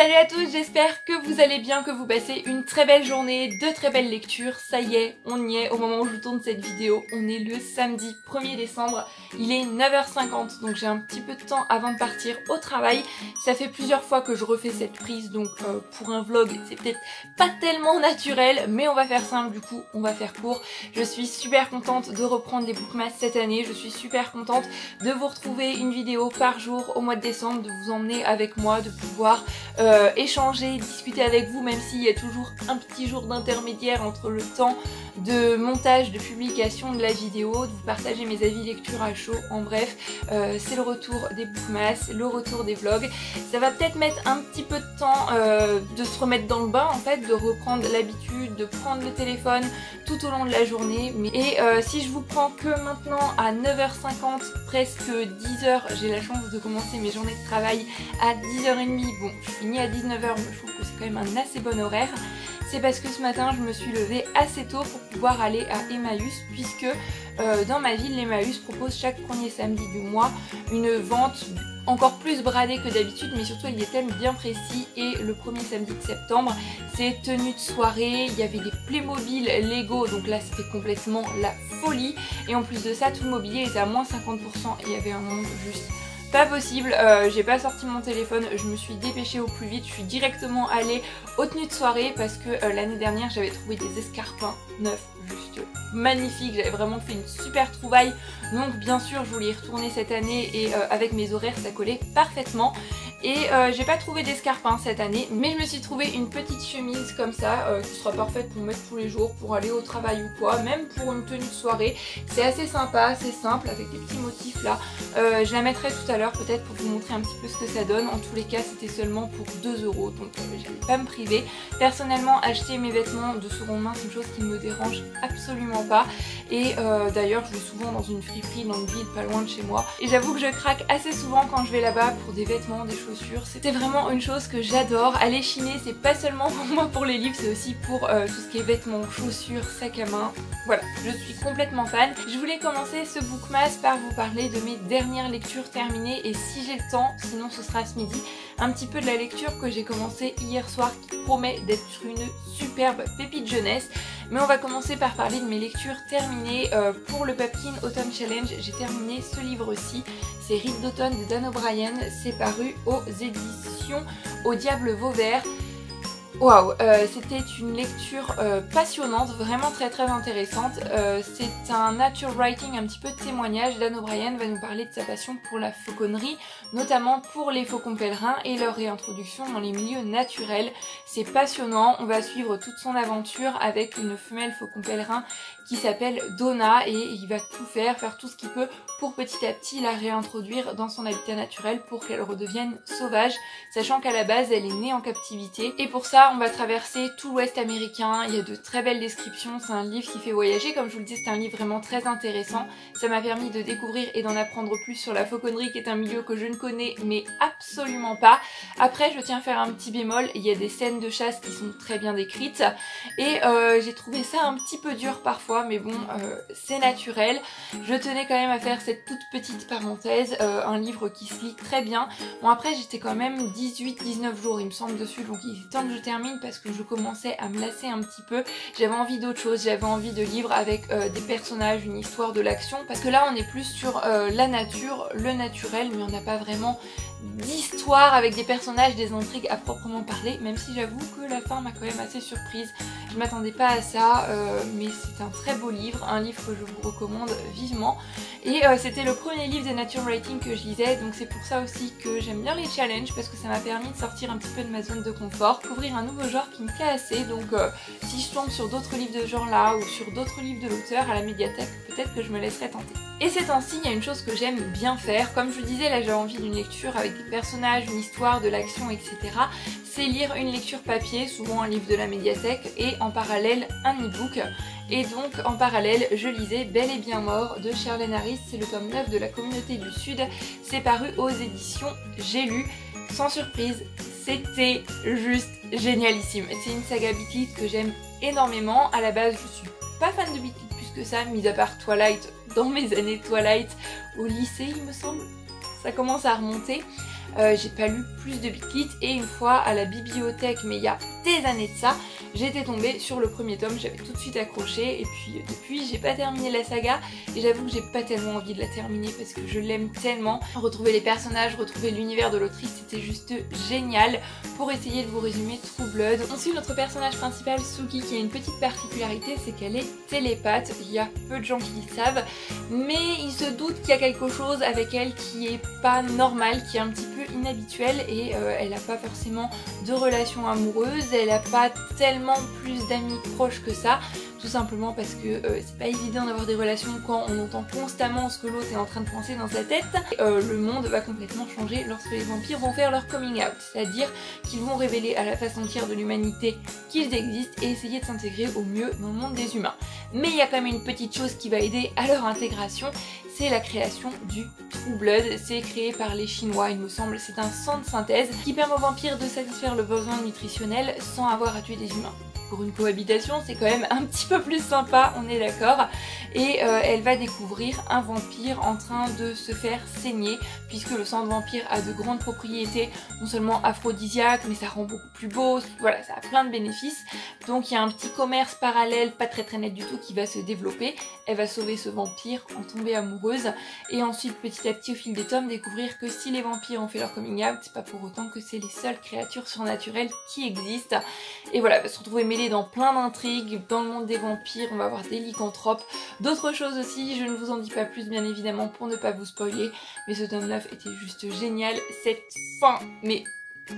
Salut à tous, j'espère que vous allez bien, que vous passez une très belle journée, de très belles lectures. Ça y est, on y est, au moment où je tourne cette vidéo, on est le samedi 1er décembre, il est 9h50, donc j'ai un petit peu de temps avant de partir au travail. Ça fait plusieurs fois que je refais cette prise, donc pour un vlog, c'est peut-être pas tellement naturel, mais on va faire simple du coup, on va faire court. Je suis super contente de reprendre les Bookmas cette année, je suis super contente de vous retrouver une vidéo par jour au mois de décembre, de vous emmener avec moi, de pouvoir échanger, discuter avec vous, même s'il y a toujours un petit jour d'intermédiaire entre le temps de montage, de publication de la vidéo, de vous partager mes avis lecture à chaud. En bref, c'est le retour des Bookmas, le retour des vlogs. Ça va peut-être mettre un petit peu de temps de se remettre dans le bain en fait, de reprendre l'habitude, de prendre le téléphone tout au long de la journée. Et si je vous prends que maintenant à 9h50, presque 10h, j'ai la chance de commencer mes journées de travail à 10h30. Bon, je finis à 19h, mais je trouve que c'est quand même un assez bon horaire. C'est parce que ce matin, je me suis levée assez tôt pour pouvoir aller à Emmaüs, puisque dans ma ville, l'Emmaüs propose chaque premier samedi du mois une vente encore plus bradée que d'habitude, mais surtout avec des thèmes bien précis. Et le premier samedi de septembre, c'est tenue de soirée, il y avait des Playmobil Lego, donc là c'était complètement la folie. Et en plus de ça, tout le mobilier était à moins 50% et il y avait un monde juste pas possible. J'ai pas sorti mon téléphone, je me suis dépêchée au plus vite, je suis directement allée aux tenues de soirée parce que l'année dernière j'avais trouvé des escarpins neufs juste magnifiques, j'avais vraiment fait une super trouvaille, donc bien sûr je voulais y retourner cette année et avec mes horaires ça collait parfaitement. Et j'ai pas trouvé d'escarpins cette année, mais je me suis trouvé une petite chemise comme ça qui sera parfaite pour mettre tous les jours, pour aller au travail ou quoi, même pour une tenue de soirée. C'est assez sympa, assez simple avec des petits motifs là. Je la mettrai tout à l'heure peut-être pour vous montrer un petit peu ce que ça donne. En tous les cas c'était seulement pour 2 €, donc j'allais pas me priver. Personnellement, acheter mes vêtements de seconde main c'est une chose qui ne me dérange absolument pas. Et d'ailleurs je vais souvent dans une friperie dans une ville pas loin de chez moi. Et j'avoue que je craque assez souvent quand je vais là-bas pour des vêtements, des chaussures. C'était vraiment une chose que j'adore. Aller chiner, c'est pas seulement pour moi pour les livres, c'est aussi pour tout ce qui est vêtements, chaussures, sacs à main. Voilà, je suis complètement fan. Je voulais commencer ce Bookmas par vous parler de mes dernières lectures terminées et si j'ai le temps, sinon ce sera ce midi, un petit peu de la lecture que j'ai commencé hier soir qui promet d'être une superbe pépite jeunesse. Mais on va commencer par parler de mes lectures terminées. Pour le Pumpkin Autumn Challenge, j'ai terminé ce livre-ci. C'est Rite d'automne de Dan O'Brien. C'est paru aux éditions Au Diable Vauvert. Waouh, c'était une lecture passionnante, vraiment très intéressante. C'est un nature writing, un petit peu de témoignage. Dan O'Brien va nous parler de sa passion pour la fauconnerie, notamment pour les faucons pèlerins et leur réintroduction dans les milieux naturels. C'est passionnant, on va suivre toute son aventure avec une femelle faucon pèlerin qui s'appelle Donna et il va tout faire tout ce qu'il peut pour petit à petit la réintroduire dans son habitat naturel pour qu'elle redevienne sauvage, sachant qu'à la base elle est née en captivité. Et pour ça on va traverser tout l'ouest américain, il y a de très belles descriptions, c'est un livre qui fait voyager, comme je vous le disais c'est un livre vraiment très intéressant. Ça m'a permis de découvrir et d'en apprendre plus sur la fauconnerie qui est un milieu que je ne connais mais absolument pas. Après je tiens à faire un petit bémol, il y a des scènes de chasse qui sont très bien décrites et j'ai trouvé ça un petit peu dur parfois, mais bon c'est naturel. Je tenais quand même à faire cette toute petite parenthèse, un livre qui se lit très bien. Bon après j'étais quand même 18-19 jours il me semble dessus, donc il est temps que je termine parce que je commençais à me lasser un petit peu. J'avais envie d'autre chose, j'avais envie de livres avec des personnages, une histoire, de l'action, parce que là on est plus sur la nature, le naturel, mais on n'a pas vraiment d'histoire avec des personnages, des intrigues à proprement parler, même si j'avoue que la fin m'a quand même assez surprise. Je m'attendais pas à ça, mais c'est un très beau livre, un livre que je vous recommande vivement. Et c'était le premier livre de nature writing que je lisais, donc c'est pour ça aussi que j'aime bien les challenges, parce que ça m'a permis de sortir un petit peu de ma zone de confort, découvrir un nouveau genre qui me plaît assez. Donc si je tombe sur d'autres livres de ce genre là ou sur d'autres livres de l'auteur à la médiathèque, peut-être que je me laisserai tenter. Et ces temps-ci, il y a une chose que j'aime bien faire, comme je vous disais, là j'ai envie d'une lecture avec des personnages, une histoire, de l'action, etc. C'est lire une lecture papier, souvent un livre de la médiathèque, et en parallèle un e-book. Et donc en parallèle je lisais Bel et bien mort de Charlène Harris, c'est le tome 9 de La Communauté du Sud, c'est paru aux éditions J'ai lu. Sans surprise, c'était juste génialissime. C'est une saga Beat Lit que j'aime énormément. À la base je suis pas fan de Beat Lit plus que ça, mis à part Twilight, dans mes années Twilight au lycée il me semble, ça commence à remonter. j'ai pas lu plus de Bitlit, et une fois à la bibliothèque, mais il y a des années de ça, j'étais tombée sur le premier tome, j'avais tout de suite accroché, et puis depuis j'ai pas terminé la saga, et j'avoue que j'ai pas tellement envie de la terminer parce que je l'aime tellement. Retrouver les personnages, retrouver l'univers de l'autrice, c'était juste génial. Pour essayer de vous résumer True Blood, on suit notre personnage principal Suki qui a une petite particularité, c'est qu'elle est télépathe. Il y a peu de gens qui le savent, mais il se doute qu'il y a quelque chose avec elle qui est pas normal, qui est un petit peu inhabituel, et elle a pas forcément de relation amoureuse, elle a pas tellement plus d'amis proches que ça, tout simplement parce que c'est pas évident d'avoir des relations quand on entend constamment ce que l'autre est en train de penser dans sa tête. Le monde va complètement changer lorsque les vampires vont faire leur coming out, c'est-à-dire qu'ils vont révéler à la face entière de l'humanité qu'ils existent et essayer de s'intégrer au mieux dans le monde des humains. Mais il y a quand même une petite chose qui va aider à leur intégration, c'est la création du True Blood. C'est créé par les Chinois, il me semble, c'est un sang de synthèse qui permet aux vampires de satisfaire le besoin nutritionnel sans avoir à tuer des humains. Pour une cohabitation, c'est quand même un petit peu plus sympa, on est d'accord. Et elle va découvrir un vampire en train de se faire saigner, puisque le sang de vampire a de grandes propriétés, non seulement aphrodisiaques, mais ça rend beaucoup plus beau, voilà, ça a plein de bénéfices. Donc il y a un petit commerce parallèle, pas très net du tout, qui va se développer. Elle va sauver ce vampire, en tomber amoureuse, et ensuite petit à petit au fil des tomes découvrir que si les vampires ont fait leur coming out, c'est pas pour autant que c'est les seules créatures surnaturelles qui existent. Et voilà, elle va se retrouver mêlée dans plein d'intrigues, dans le monde des vampires, on va avoir des lycanthropes, d'autres choses aussi, je ne vous en dis pas plus bien évidemment pour ne pas vous spoiler, mais ce tome 9 était juste génial, cette fin, mais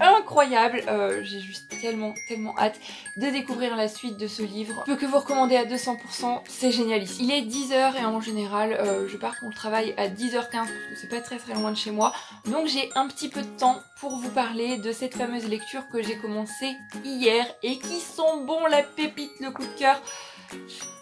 incroyable, j'ai juste tellement hâte de découvrir la suite de ce livre. Je peux que vous recommander à 200%, c'est génial ici. Il est 10h et en général je pars pour le travail à 10h15 parce que c'est pas très loin de chez moi, donc j'ai un petit peu de temps pour vous parler de cette fameuse lecture que j'ai commencée hier et qui sent bon la pépite, le coup de cœur.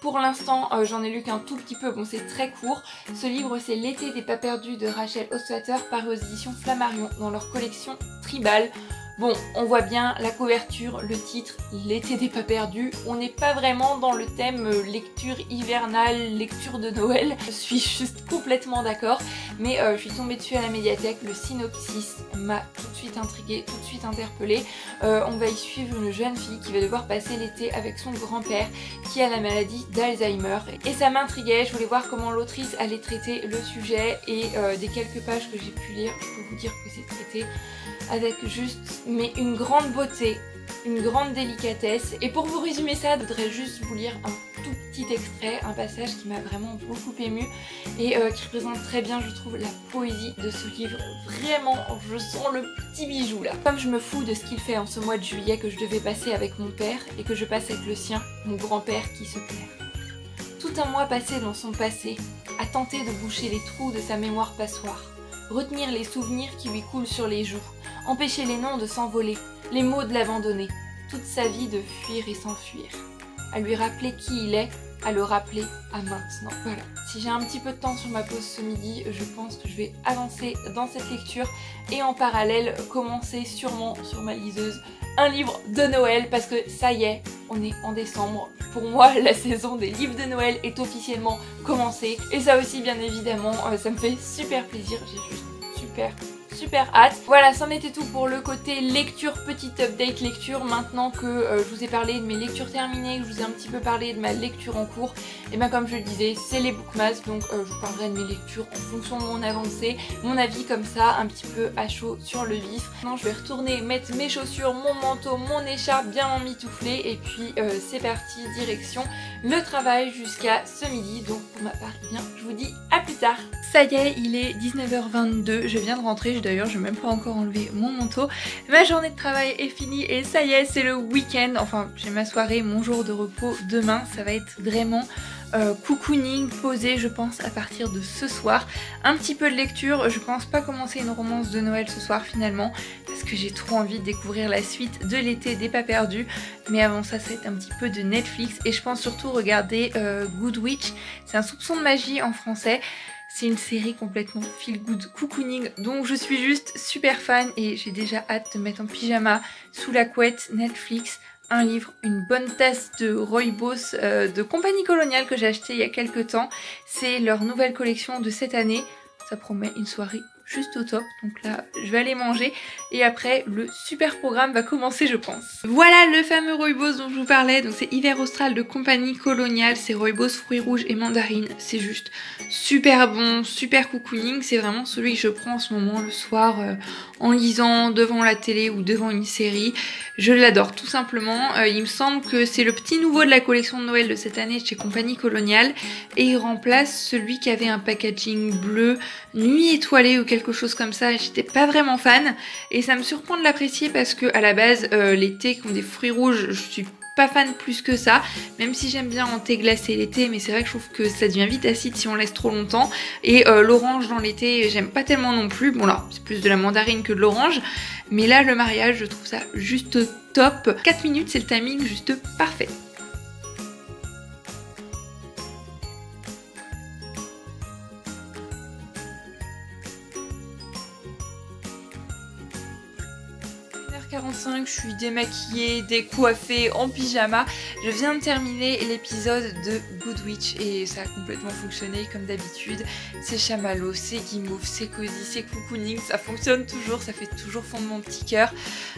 Pour l'instant j'en ai lu qu'un tout petit peu, bon c'est très court. Ce livre c'est L'été des pas perdus de Rachel Ostwater, paru aux éditions Flammarion dans leur collection Tribal. Bon, on voit bien la couverture, le titre, L'été des pas perdus. On n'est pas vraiment dans le thème lecture hivernale, lecture de Noël. Je suis juste complètement d'accord. Mais je suis tombée dessus à la médiathèque. Le synopsis m'a tout de suite intriguée, tout de suite interpellée. On va y suivre une jeune fille qui va devoir passer l'été avec son grand-père qui a la maladie d'Alzheimer. Et ça m'intriguait, je voulais voir comment l'autrice allait traiter le sujet. Et des quelques pages que j'ai pu lire, je peux vous dire que c'est traité avec juste mais une grande beauté, une grande délicatesse. Et pour vous résumer ça, je voudrais juste vous lire un tout petit extrait, un passage qui m'a vraiment beaucoup émue et qui représente très bien, je trouve, la poésie de ce livre. Vraiment, je sens le petit bijou là. Comme je me fous de ce qu'il fait en ce mois de juillet que je devais passer avec mon père et que je passe avec le sien, mon grand-père qui se perd. Tout un mois passé dans son passé, à tenter de boucher les trous de sa mémoire passoire, retenir les souvenirs qui lui coulent sur les joues, empêcher les noms de s'envoler, les mots de l'abandonner, toute sa vie de fuir et s'enfuir, à lui rappeler qui il est, à le rappeler à maintenant. Voilà, si j'ai un petit peu de temps sur ma pause ce midi, je pense que je vais avancer dans cette lecture et en parallèle commencer sûrement sur ma liseuse un livre de Noël parce que ça y est, on est en décembre. Pour moi, la saison des livres de Noël est officiellement commencée et ça aussi bien évidemment, ça me fait super plaisir, j'ai juste super hâte. Voilà, c'en était tout pour le côté lecture, petite update lecture. Maintenant que je vous ai parlé de mes lectures terminées, que je vous ai un petit peu parlé de ma lecture en cours, et bien comme je le disais, c'est les bookmas, donc je vous parlerai de mes lectures en fonction de mon avancée, mon avis comme ça, un petit peu à chaud sur le vif. Maintenant je vais retourner mettre mes chaussures, mon manteau, mon écharpe bien emmitouflée, et puis c'est parti, direction le travail jusqu'à ce midi. Donc pour ma part, bien, je vous dis à plus tard. Ça y est, il est 19h22, je viens de rentrer, d'ailleurs je n'ai même pas encore enlevé mon manteau. Ma journée de travail est finie et ça y est, c'est le week-end. Enfin, j'ai ma soirée, mon jour de repos demain. Ça va être vraiment cocooning, posé je pense à partir de ce soir. Un petit peu de lecture, je pense pas commencer une romance de Noël ce soir finalement parce que j'ai trop envie de découvrir la suite de l'été des pas perdus. Mais avant ça, ça va être un petit peu de Netflix et je pense surtout regarder Good Witch. C'est un soupçon de magie en français. C'est une série complètement feel good cocooning dont je suis juste super fan et j'ai déjà hâte de mettre en pyjama sous la couette Netflix un livre, une bonne tasse de Rooibos de Compagnie Coloniale que j'ai acheté il y a quelques temps. C'est leur nouvelle collection de cette année. Ça promet une soirée juste au top. Donc là je vais aller manger et après le super programme va commencer je pense. Voilà le fameux rooibos dont je vous parlais. Donc c'est Hiver Austral de Compagnie Coloniale. C'est rooibos fruits rouges et mandarine. C'est juste super bon, super cocooning. C'est vraiment celui que je prends en ce moment le soir en lisant devant la télé ou devant une série. Je l'adore tout simplement. Il me semble que c'est le petit nouveau de la collection de Noël de cette année chez Compagnie Coloniale et il remplace celui qui avait un packaging bleu nuit étoilée ou quelque chose comme ça. J'étais pas vraiment fan et ça me surprend de l'apprécier parce que à la base les thés qui ont des fruits rouges, je suis pas fan plus que ça, même si j'aime bien en thé glacé l'été, mais c'est vrai que je trouve que ça devient vite acide si on laisse trop longtemps. Et l'orange dans l'été, j'aime pas tellement non plus. Bon là, c'est plus de la mandarine que de l'orange, mais là le mariage, je trouve ça juste top. 4 minutes, c'est le timing juste parfait. Je suis démaquillée, décoiffée, en pyjama. Je viens de terminer l'épisode de Good Witch et ça a complètement fonctionné comme d'habitude. C'est chamallow, c'est guimauve, c'est cosy, c'est cocooning, ça fonctionne toujours, ça fait toujours fondre mon petit cœur.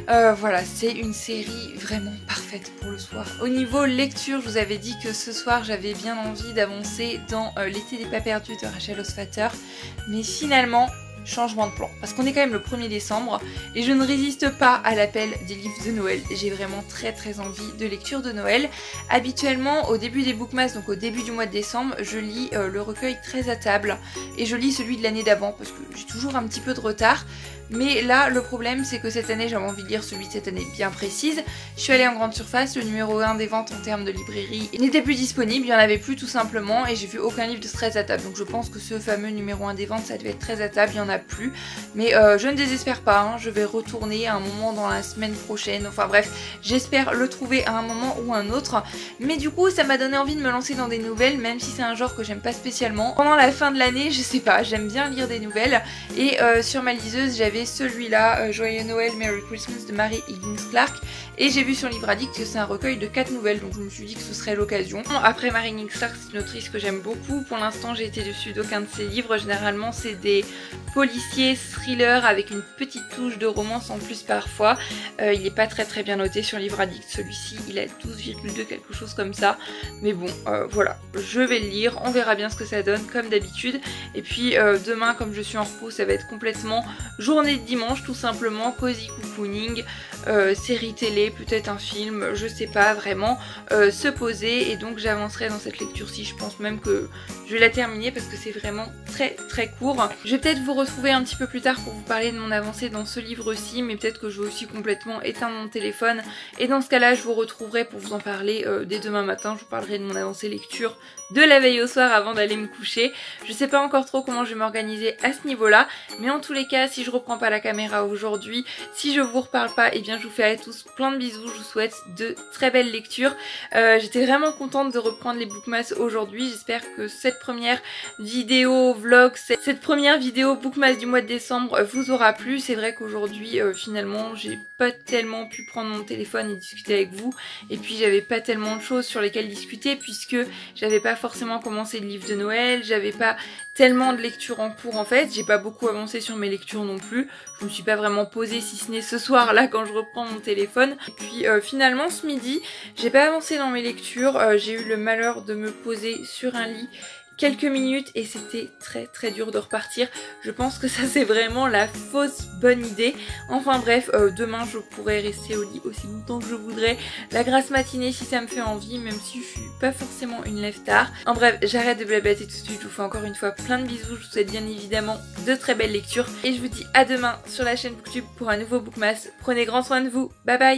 Voilà, c'est une série vraiment parfaite pour le soir. Au niveau lecture, je vous avais dit que ce soir j'avais bien envie d'avancer dans L'été des pas perdus de Rachel Osfater, mais finalement changement de plan, parce qu'on est quand même le 1er décembre et je ne résiste pas à l'appel des livres de Noël. J'ai vraiment très envie de lecture de Noël. Habituellement au début des bookmas, donc au début du mois de décembre, je lis le recueil 13 à table et je lis celui de l'année d'avant parce que j'ai toujours un petit peu de retard. Mais là le problème c'est que cette année j'avais envie de lire celui de cette année bien précise. Je suis allée en grande surface, le numéro 1 des ventes en termes de librairie n'était plus disponible, il n'y en avait plus tout simplement et j'ai vu aucun livre de 13 à table. Donc je pense que ce fameux numéro 1 des ventes ça devait être 13 à table, il n'y en a plus. Mais je ne désespère pas, hein. Je vais retourner à un moment dans la semaine prochaine. Enfin bref, j'espère le trouver à un moment ou un autre. Mais du coup ça m'a donné envie de me lancer dans des nouvelles, même si c'est un genre que j'aime pas spécialement. Pendant la fin de l'année, je sais pas, j'aime bien lire des nouvelles. Et sur ma liseuse j'avais celui-là, Joyeux Noël, Merry Christmas de Mary Higgins Clark. Et j'ai vu sur Livre Addict que c'est un recueil de 4 nouvelles, donc je me suis dit que ce serait l'occasion. Après, Mary Higgins Clark, c'est une autrice que j'aime beaucoup. Pour l'instant, j'ai été dessus d'aucun de ses livres. Généralement, c'est des policiers, thrillers avec une petite touche de romance en plus parfois. Il n'est pas très bien noté sur Livre Addict. Celui-ci, il a 12,2, quelque chose comme ça. Mais bon, voilà, je vais le lire. On verra bien ce que ça donne, comme d'habitude. Et puis, demain, comme je suis en repos, ça va être complètement journée de dimanche, tout simplement. Cozy cocooning, série télé, peut-être un film, je sais pas vraiment, se poser. Et donc j'avancerai dans cette lecture-ci. Je pense même que je vais la terminer parce que c'est vraiment très court. Je vais peut-être vous retrouver un petit peu plus tard pour vous parler de mon avancée dans ce livre-ci, mais peut-être que je vais aussi complètement éteindre mon téléphone. Et dans ce cas-là, je vous retrouverai pour vous en parler dès demain matin. Je vous parlerai de mon avancée lecture de la veille au soir avant d'aller me coucher. Je sais pas encore trop comment je vais m'organiser à ce niveau-là, mais en tous les cas, si je reprends pas la caméra aujourd'hui, si je vous reparle pas, et bien je vous fais à tous plein de bisous. Je vous souhaite de très belles lectures. J'étais vraiment contente de reprendre les bookmas aujourd'hui. J'espère que cette première vidéo vlog, cette première vidéo bookmas du mois de décembre vous aura plu. C'est vrai qu'aujourd'hui finalement j'ai pas tellement pu prendre mon téléphone et discuter avec vous, et puis j'avais pas tellement de choses sur lesquelles discuter puisque j'avais pas forcément commencé le livre de Noël, j'avais pas tellement de lectures en cours en fait, j'ai pas beaucoup avancé sur mes lectures non plus, je me suis pas vraiment posée si ce n'est ce soir là quand je reprends mon téléphone. Et puis finalement ce midi j'ai pas avancé dans mes lectures, j'ai eu le malheur de me poser sur un lit quelques minutes et c'était très dur de repartir. Je pense que ça c'est vraiment la fausse bonne idée. Enfin bref, demain je pourrais rester au lit aussi longtemps que je voudrais, la grasse matinée si ça me fait envie, même si je suis pas forcément une lève tard. En bref, j'arrête de blablater tout de suite, je vous fais encore une fois plein de bisous, je vous souhaite bien évidemment de très belles lectures et je vous dis à demain sur la chaîne Booktube pour un nouveau bookmas. Prenez grand soin de vous, bye bye.